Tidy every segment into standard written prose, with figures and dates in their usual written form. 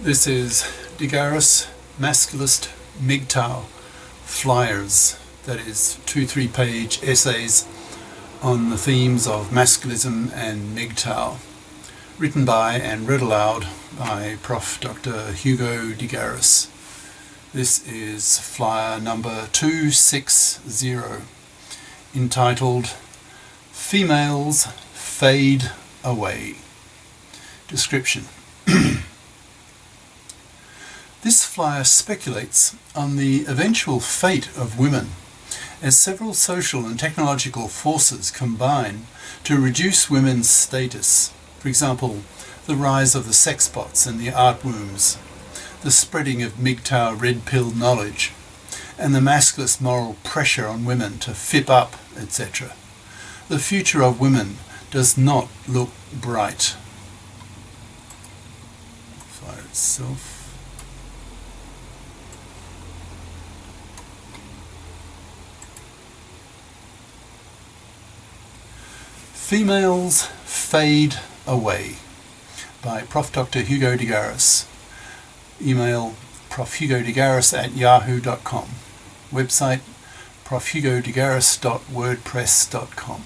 This is Garis Masculist MGTOW flyers, that is 2-3 page essays on the themes of masculism and MGTOW, written by and read aloud by Prof. Dr. Hugo de Garis. This is flyer number 260, entitled Females Fade Away. Description. This flyer speculates on the eventual fate of women as several social and technological forces combine to reduce women's status. For example, the rise of the sexbots and the artwombs, the spreading of MGTOW red pill knowledge, and the masculist moral pressure on women to fip up, etc. The future of women does not look bright. Flyer itself. Females Fade Away by Prof. Dr. Hugo de Garis. Email profhugodegaris@yahoo.com. Website profhugodegaris.wordpress.com.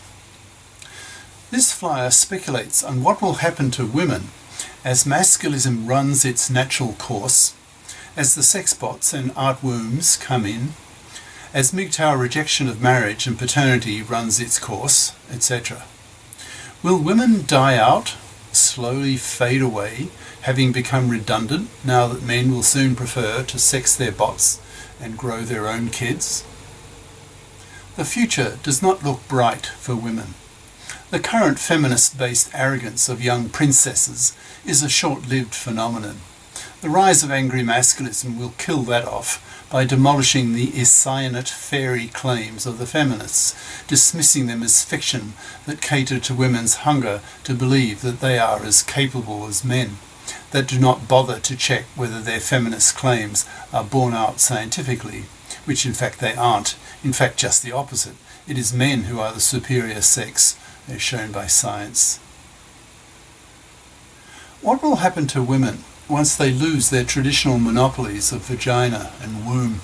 This flyer speculates on what will happen to women as masculism runs its natural course, as the sexbots and artwombs come in, as MGTOW rejection of marriage and paternity runs its course, etc. Will women die out, slowly fade away, having become redundant now that men will soon prefer to sex their bots and grow their own kids? The future does not look bright for women. The current feminist-based arrogance of young princesses is a short-lived phenomenon. The rise of angry masculism will kill that off by demolishing the Isaianate fairy claims of the feminists, dismissing them as fiction that cater to women's hunger to believe that they are as capable as men, that do not bother to check whether their feminist claims are borne out scientifically, which in fact they aren't, in fact just the opposite. It is men who are the superior sex, as shown by science. What will happen to women once they lose their traditional monopolies of vagina and womb?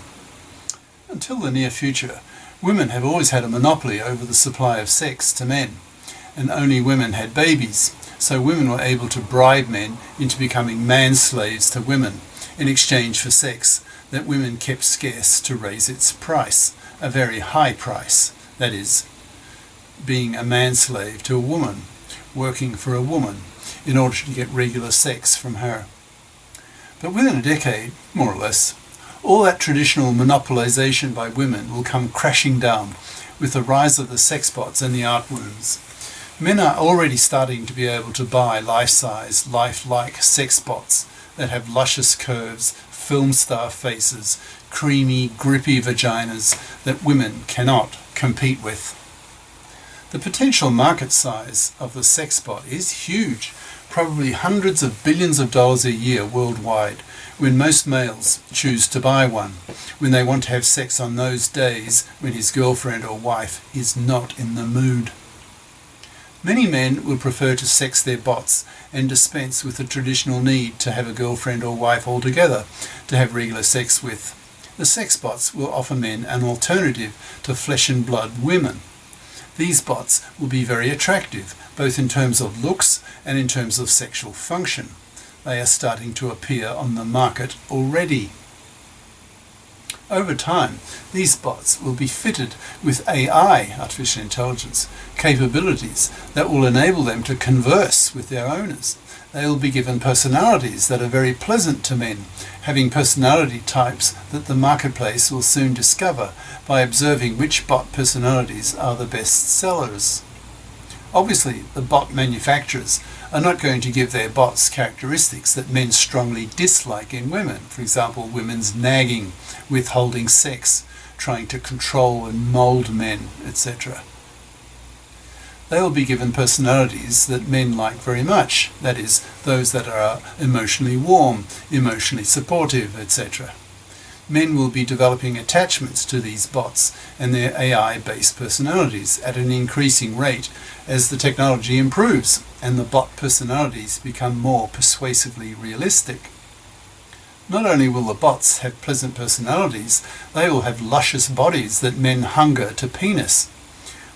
Until the near future, women have always had a monopoly over the supply of sex to men, and only women had babies, so women were able to bribe men into becoming man-slaves to women in exchange for sex that women kept scarce to raise its price, a very high price, that is, being a man-slave to a woman, working for a woman, in order to get regular sex from her. But within a decade, more or less, all that traditional monopolization by women will come crashing down with the rise of the sexbots and the artwombs. Men are already starting to be able to buy life-size, lifelike sexbots that have luscious curves, film star faces, creamy, grippy vaginas that women cannot compete with. The potential market size of the sexbot is huge, probably hundreds of billions of dollars a year worldwide, when most males choose to buy one, when they want to have sex on those days when his girlfriend or wife is not in the mood. Many men will prefer to sex their bots and dispense with the traditional need to have a girlfriend or wife altogether to have regular sex with. The sex bots will offer men an alternative to flesh and blood women. These bots will be very attractive, both in terms of looks and in terms of sexual function. They are starting to appear on the market already. Over time, these bots will be fitted with AI, artificial intelligence, capabilities that will enable them to converse with their owners. They will be given personalities that are very pleasant to men, having personality types that the marketplace will soon discover by observing which bot personalities are the best sellers. Obviously, the bot manufacturers are not going to give their bots characteristics that men strongly dislike in women. For example, women's nagging, withholding sex, trying to control and mold men, etc. They will be given personalities that men like very much, that is, those that are emotionally warm, emotionally supportive, etc. Men will be developing attachments to these bots and their AI-based personalities at an increasing rate as the technology improves and the bot personalities become more persuasively realistic. Not only will the bots have pleasant personalities, they will have luscious bodies that men hunger to penis.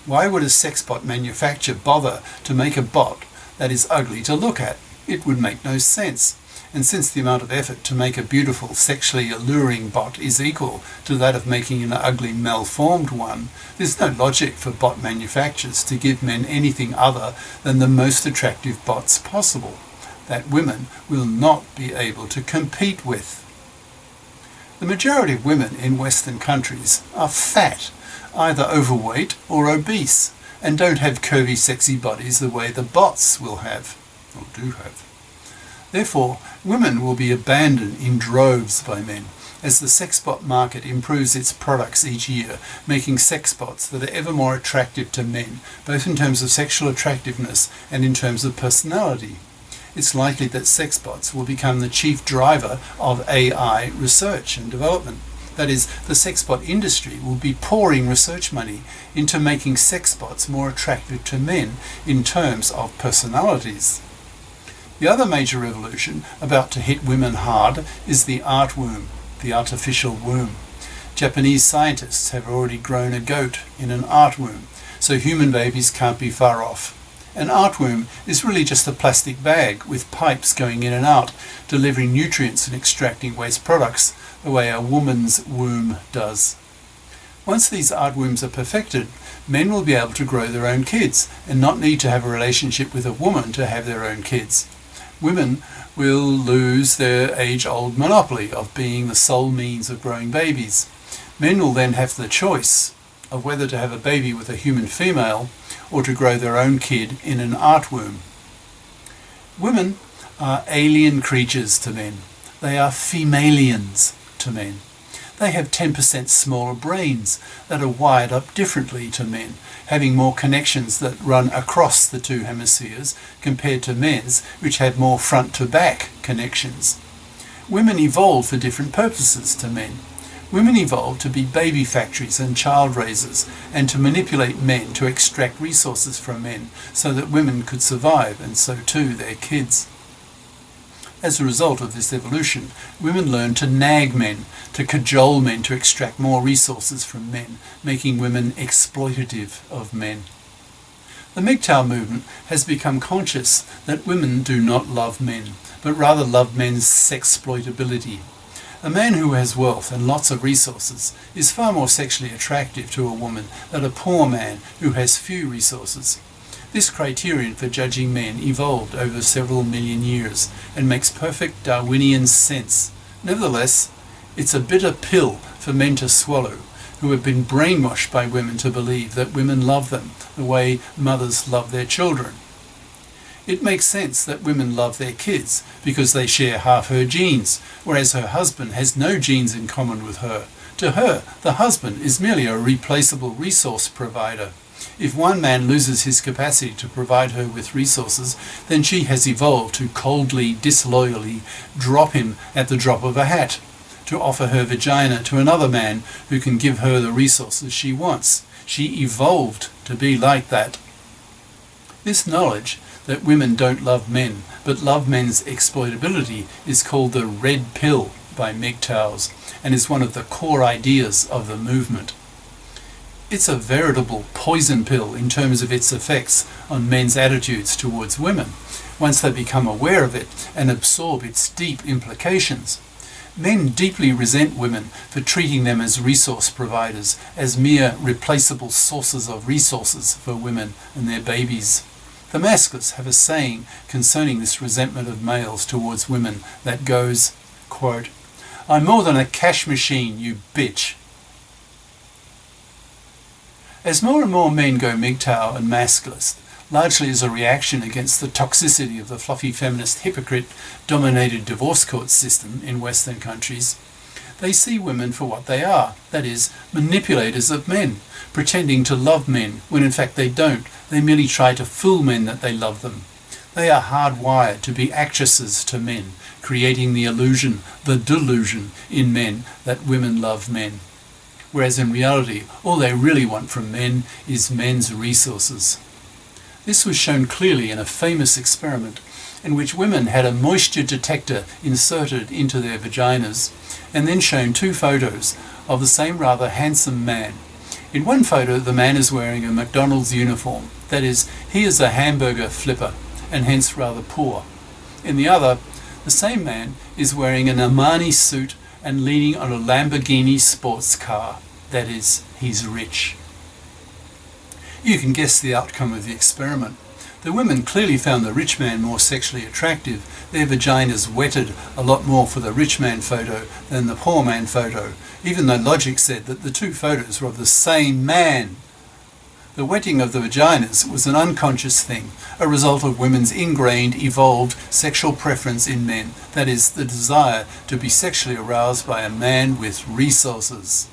Why would a sexbot manufacturer bother to make a bot that is ugly to look at? It would make no sense. And since the amount of effort to make a beautiful, sexually alluring bot is equal to that of making an ugly, malformed one, there's no logic for bot manufacturers to give men anything other than the most attractive bots possible, that women will not be able to compete with. The majority of women in Western countries are fat, either overweight or obese, and don't have curvy, sexy bodies the way the bots will have, or do have. Therefore, women will be abandoned in droves by men as the sexbot market improves its products each year, making sexbots that are ever more attractive to men, both in terms of sexual attractiveness and in terms of personality. It's likely that sexbots will become the chief driver of AI research and development. That is, the sexbot industry will be pouring research money into making sexbots more attractive to men in terms of personalities. The other major revolution about to hit women hard is the artworm, the artificial womb. Japanese scientists have already grown a goat in an artworm, so human babies can't be far off. An artworm is really just a plastic bag with pipes going in and out, delivering nutrients and extracting waste products the way a woman's womb does. Once these artworms are perfected, men will be able to grow their own kids and not need to have a relationship with a woman to have their own kids. Women will lose their age-old monopoly of being the sole means of growing babies. Men will then have the choice of whether to have a baby with a human female or to grow their own kid in an artworm. Women are alien creatures to men. They are femalians to men. They have 10% smaller brains that are wired up differently to men, having more connections that run across the two hemispheres compared to men's, which have more front-to-back connections. Women evolved for different purposes to men. Women evolved to be baby factories and child raisers, and to manipulate men to extract resources from men so that women could survive, and so too their kids. As a result of this evolution, women learn to nag men, to cajole men to extract more resources from men, making women exploitative of men. The MGTOW movement has become conscious that women do not love men, but rather love men's sexploitability. A man who has wealth and lots of resources is far more sexually attractive to a woman than a poor man who has few resources. This criterion for judging men evolved over several million years and makes perfect Darwinian sense. Nevertheless, it's a bitter pill for men to swallow who have been brainwashed by women to believe that women love them the way mothers love their children. It makes sense that women love their kids because they share half her genes, whereas her husband has no genes in common with her. To her, the husband is merely a replaceable resource provider. If one man loses his capacity to provide her with resources, then she has evolved to coldly, disloyally drop him at the drop of a hat, to offer her vagina to another man who can give her the resources she wants. She evolved to be like that. This knowledge that women don't love men, but love men's exploitability, is called the red pill by MGTOWs, and is one of the core ideas of the movement. It's a veritable poison pill in terms of its effects on men's attitudes towards women, once they become aware of it and absorb its deep implications. Men deeply resent women for treating them as resource providers, as mere replaceable sources of resources for women and their babies. The Masculists have a saying concerning this resentment of males towards women that goes, quote, "I'm more than a cash machine, you bitch." As more and more men go MGTOW and Masculist, largely as a reaction against the toxicity of the fluffy feminist hypocrite-dominated divorce court system in Western countries, they see women for what they are, that is, manipulators of men, pretending to love men when in fact they don't. They merely try to fool men that they love them. They are hardwired to be actresses to men, creating the illusion, the delusion in men that women love men. Whereas in reality, all they really want from men is men's resources. This was shown clearly in a famous experiment in which women had a moisture detector inserted into their vaginas and then shown two photos of the same rather handsome man. In one photo, the man is wearing a McDonald's uniform, that is, he is a hamburger flipper and hence rather poor. In the other, the same man is wearing an Armani suit and leaning on a Lamborghini sports car, that is, he's rich. You can guess the outcome of the experiment. The women clearly found the rich man more sexually attractive. Their vaginas wetted a lot more for the rich man photo than the poor man photo, even though logic said that the two photos were of the same man. The wetting of the vaginas was an unconscious thing, a result of women's ingrained, evolved sexual preference in men, that is, the desire to be sexually aroused by a man with resources.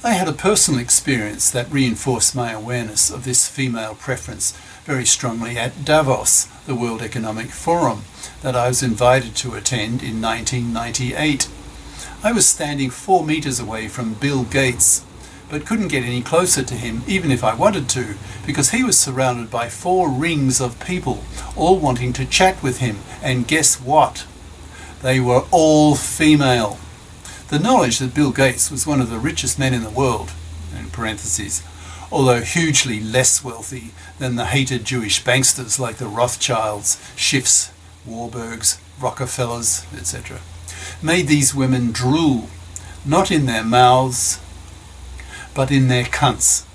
I had a personal experience that reinforced my awareness of this female preference very strongly at Davos, the World Economic Forum, that I was invited to attend in 1998. I was standing 4 meters away from Bill Gates, but couldn't get any closer to him even if I wanted to, because he was surrounded by 4 rings of people, all wanting to chat with him, and guess what? They were all female. The knowledge that Bill Gates was one of the richest men in the world, in parentheses, although hugely less wealthy than the hated Jewish banksters like the Rothschilds, Schiffs, Warburgs, Rockefellers, etc., made these women drool, not in their mouths, but in their cunts.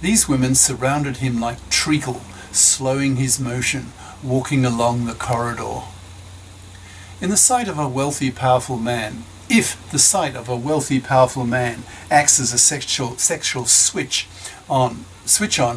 These women surrounded him like treacle, slowing his motion, walking along the corridor. In the sight of a wealthy, powerful man, if the sight of a wealthy, powerful man acts as a sexual switch on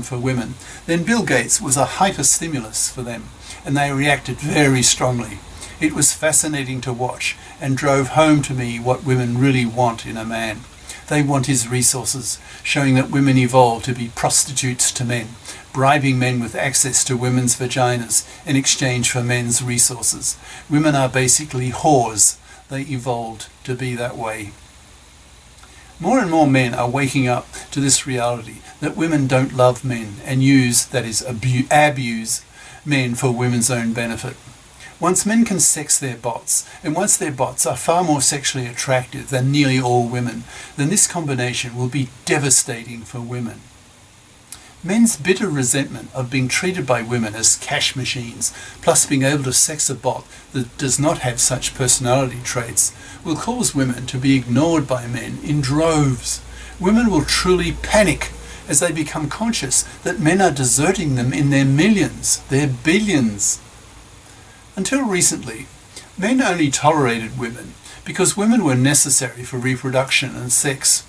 for women, then Bill Gates was a hyper-stimulus for them, and they reacted very strongly. It was fascinating to watch, and drove home to me what women really want in a man. They want his resources, showing that women evolved to be prostitutes to men, bribing men with access to women's vaginas in exchange for men's resources. Women are basically whores. They evolved to be that way. More and more men are waking up to this reality that women don't love men and use, that is, abuse men for women's own benefit. Once men can sex their bots, and once their bots are far more sexually attractive than nearly all women, then this combination will be devastating for women. Men's bitter resentment of being treated by women as cash machines, plus being able to sex a bot that does not have such personality traits, will cause women to be ignored by men in droves. Women will truly panic as they become conscious that men are deserting them in their millions, their billions. Until recently, men only tolerated women because women were necessary for reproduction and sex.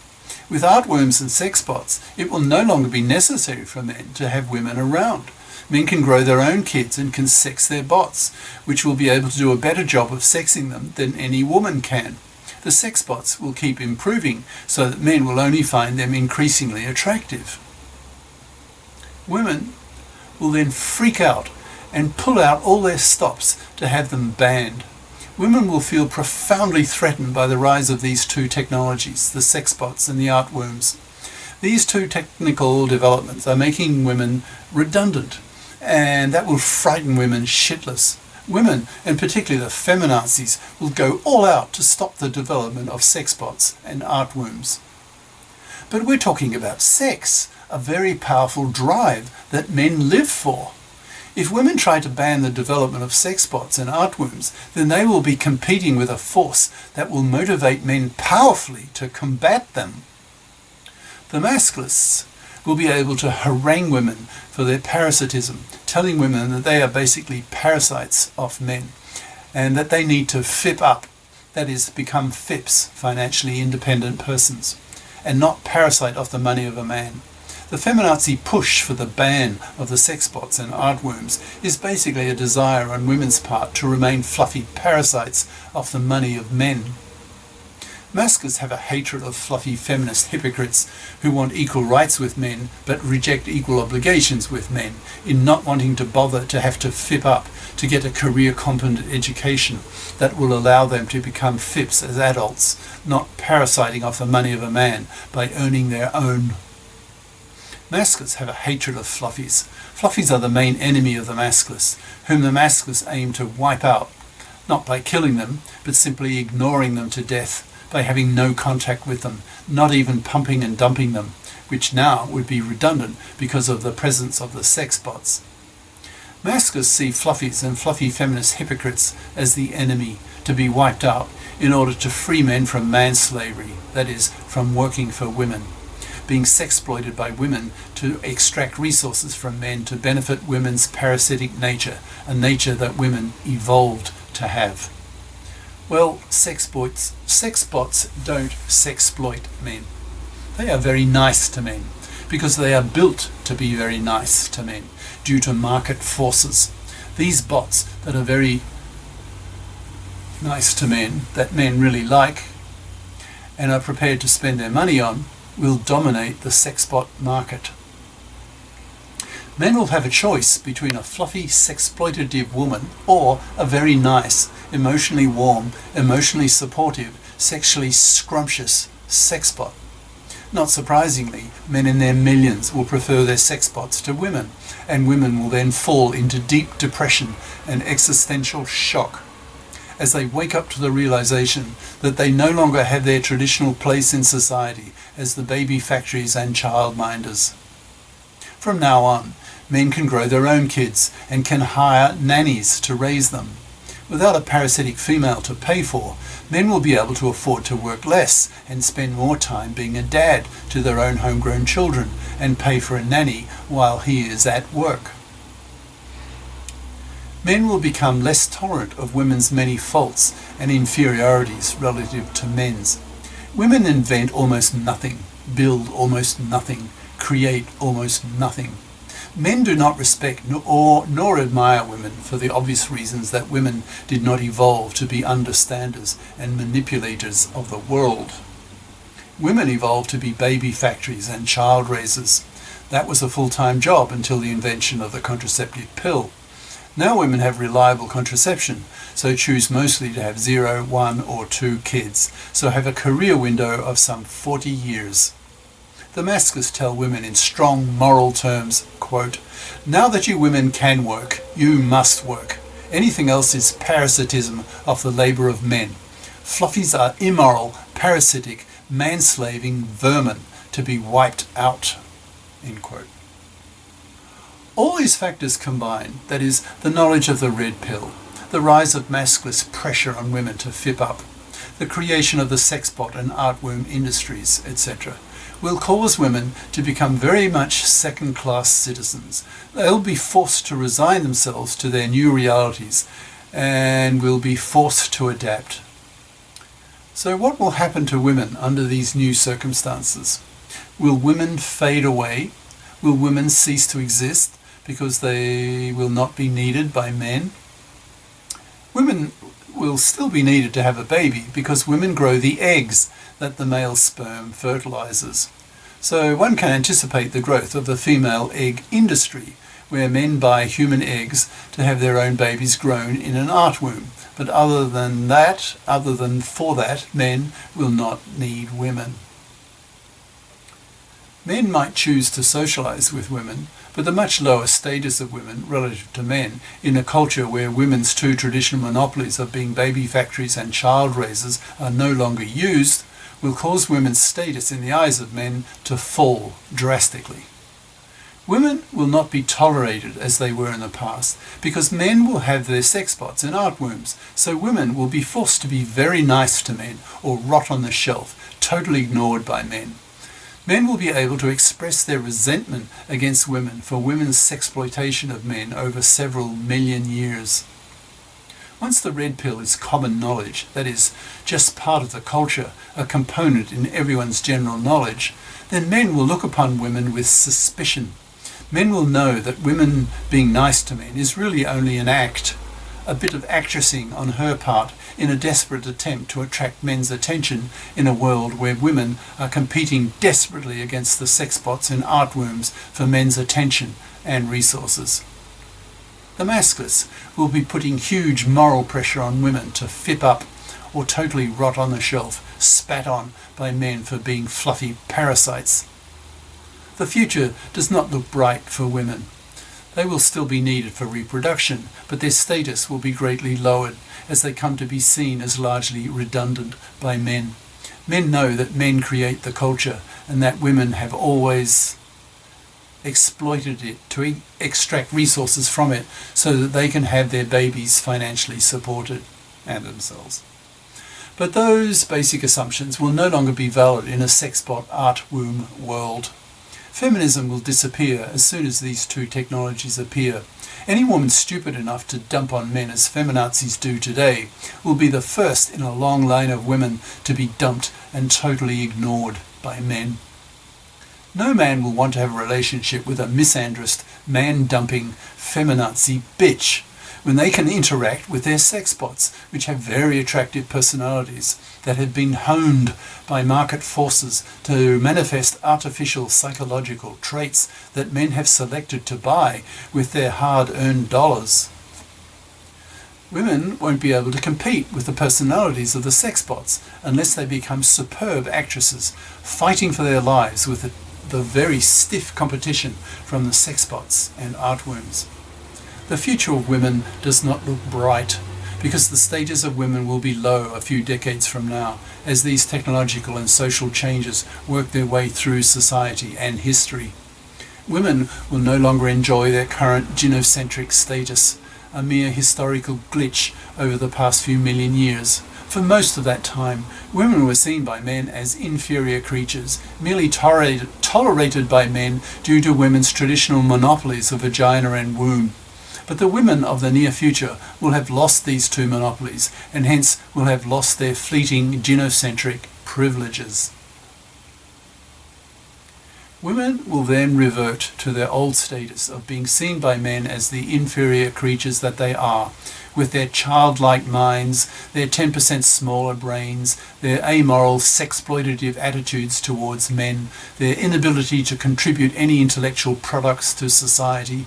With artworms and sexbots, it will no longer be necessary for men to have women around. Men can grow their own kids and can sex their bots, which will be able to do a better job of sexing them than any woman can. The sexbots will keep improving so that men will only find them increasingly attractive. Women will then freak out and pull out all their stops to have them banned. Women will feel profoundly threatened by the rise of these two technologies, the sexbots and the artworms. These two technical developments are making women redundant, and that will frighten women shitless. Women, and particularly the feminazis, will go all out to stop the development of sexbots and artworms. But we're talking about sex, a very powerful drive that men live for. If women try to ban the development of sexbots and artworms, then they will be competing with a force that will motivate men powerfully to combat them. The Masculists will be able to harangue women for their parasitism, telling women that they are basically parasites of men and that they need to FIP up, that is, become FIPs, financially independent persons, and not parasite off the money of a man. The feminazi push for the ban of the sexbots and artworms is basically a desire on women's part to remain fluffy parasites off the money of men. Masculists have a hatred of fluffy feminist hypocrites who want equal rights with men but reject equal obligations with men in not wanting to bother to have to FIP up to get a career competent education that will allow them to become FIPs as adults, not parasiting off the money of a man by earning their own. Masculists have a hatred of fluffies. Fluffies are the main enemy of the Masculists, whom the Masculists aim to wipe out, not by killing them, but simply ignoring them to death, by having no contact with them, not even pumping and dumping them, which now would be redundant because of the presence of the sexbots. Masculists see fluffies and fluffy feminist hypocrites as the enemy to be wiped out in order to free men from manslavery, that is, from working for women, being sexploited by women to extract resources from men to benefit women's parasitic nature, a nature that women evolved to have. Well, sexbots don't sexploit men. They are very nice to men because they are built to be very nice to men due to market forces. These bots that are very nice to men, that men really like and are prepared to spend their money on, will dominate the sexbot market. Men will have a choice between a fluffy, sexploitative woman or a very nice, emotionally warm, emotionally supportive, sexually scrumptious sexbot. Not surprisingly, men in their millions will prefer their sexbots to women, and women will then fall into deep depression and existential shock as they wake up to the realization that they no longer have their traditional place in society as the baby factories and childminders. From now on, men can grow their own kids and can hire nannies to raise them. Without a parasitic female to pay for, men will be able to afford to work less and spend more time being a dad to their own homegrown children and pay for a nanny while he is at work. Men will become less tolerant of women's many faults and inferiorities relative to men's. Women invent almost nothing, build almost nothing, create almost nothing. Men do not respect nor admire women for the obvious reasons that women did not evolve to be understanders and manipulators of the world. Women evolved to be baby factories and child raisers. That was a full-time job until the invention of the contraceptive pill. Now women have reliable contraception, so choose mostly to have 0, 1 or 2 kids, so have a career window of some 40 years. The Masculists tell women in strong moral terms, quote, "Now that you women can work, you must work. Anything else is parasitism of the labour of men. Fluffies are immoral, parasitic, manslaving vermin to be wiped out." End quote. All these factors combined, that is, the knowledge of the red pill, the rise of Masculist pressure on women to fip up, the creation of the sexbot and artworm industries, etc., will cause women to become very much second-class citizens. They'll be forced to resign themselves to their new realities and will be forced to adapt. So what will happen to women under these new circumstances? Will women fade away? Will women cease to exist because they will not be needed by men? Women will still be needed to have a baby because women grow the eggs that the male sperm fertilizes. So one can anticipate the growth of the female egg industry, where men buy human eggs to have their own babies grown in an artwomb. But other than for that, men will not need women. Men might choose to socialize with women, but the much lower status of women relative to men in a culture where women's two traditional monopolies of being baby factories and child raisers are no longer used will cause women's status in the eyes of men to fall drastically. Women will not be tolerated as they were in the past because men will have their sexbots and artworms, so women will be forced to be very nice to men or rot on the shelf, totally ignored by men. Men will be able to express their resentment against women for women's sexploitation of men over several million years. Once the red pill is common knowledge, that is, just part of the culture, a component in everyone's general knowledge, then men will look upon women with suspicion. Men will know that women being nice to men is really only an act, a bit of actressing on her part in a desperate attempt to attract men's attention in a world where women are competing desperately against the sexbots and artworms for men's attention and resources. The Masculists will be putting huge moral pressure on women to fip up or totally rot on the shelf, spat on by men for being fluffy parasites. The future does not look bright for women. They will still be needed for reproduction, but their status will be greatly lowered as they come to be seen as largely redundant by men. Men know that men create the culture and that women have always exploited it to extract resources from it so that they can have their babies financially supported and themselves. But those basic assumptions will no longer be valid in a sexbot art-womb world. Feminism will disappear as soon as these two technologies appear. Any woman stupid enough to dump on men as feminazis do today will be the first in a long line of women to be dumped and totally ignored by men. No man will want to have a relationship with a misandrist, man-dumping, feminazi bitch when they can interact with their sexbots, which have very attractive personalities that have been honed by market forces to manifest artificial psychological traits that men have selected to buy with their hard-earned dollars. Women won't be able to compete with the personalities of the sexbots unless they become superb actresses fighting for their lives with the very stiff competition from the sexbots and artworms. The future of women does not look bright because the status of women will be low a few decades from now as these technological and social changes work their way through society and history. Women will no longer enjoy their current gynocentric status, a mere historical glitch over the past few million years. For most of that time, women were seen by men as inferior creatures, merely tolerated by men due to women's traditional monopolies of vagina and womb. But the women of the near future will have lost these two monopolies, and hence will have lost their fleeting gynocentric privileges. Women will then revert to their old status of being seen by men as the inferior creatures that they are, with their childlike minds, their 10% smaller brains, their amoral sexploitative attitudes towards men, their inability to contribute any intellectual products to society.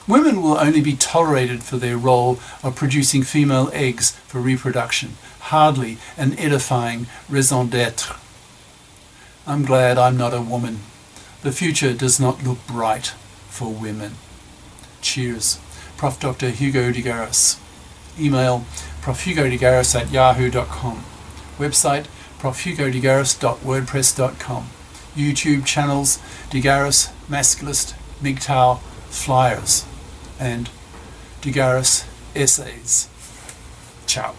Women will only be tolerated for their role of producing female eggs for reproduction, hardly an edifying raison d'être. I'm glad I'm not a woman. The future does not look bright for women. Cheers. Prof. Dr. Hugo de Garis. Email profhugodegaris@yahoo.com. Website profhugodegaris.wordpress.com. YouTube channels De Garis, Masculist, MGTOW, Flyers, and De Garis Essays. Ciao.